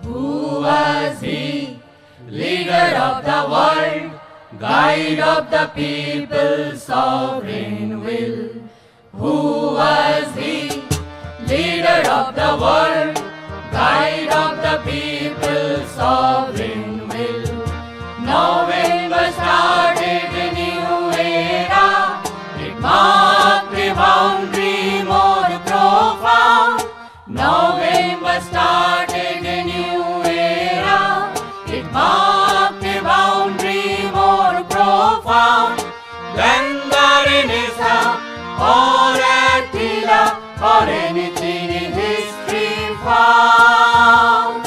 Who was he? Leader of the world, guide of the people, sovereign will. Who was he? Leader of the world, guide of the people, sovereign will. November started a new era. It marked a boundary more profound. November started a new era. It marked a boundary more profound than the Renaissance or Attila or anything in history found.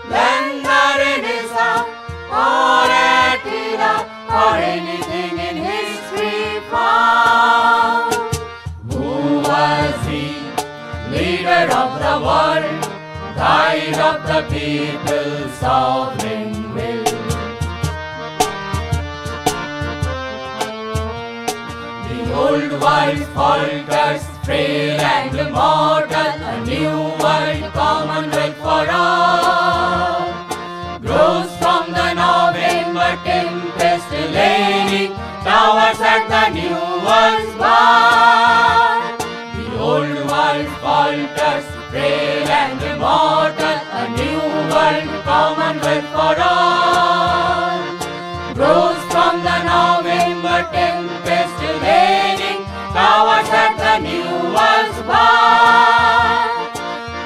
Than the Renaissance or Attila or anything in history found. Who was he? Leader of the world, guide of the people, sovereign will. The old world falters, frail and mortal, a new world commonwealth for all grows from the November tempest, leaning towers at the new world's bar. The old world falters, frail and immortal, a new world commonwealth for all grows from the November tempest, leaning towers at the new world's bar.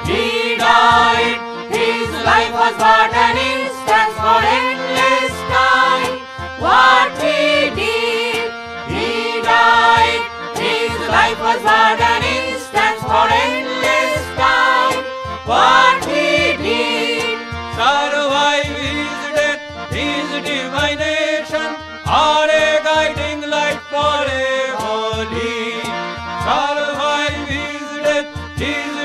He died, his life was but an instant for endless time. What he did, he died, his life was but an instant for endless time. What he did, survive his death, his divination, are a guiding light for a holy. Survive his death, his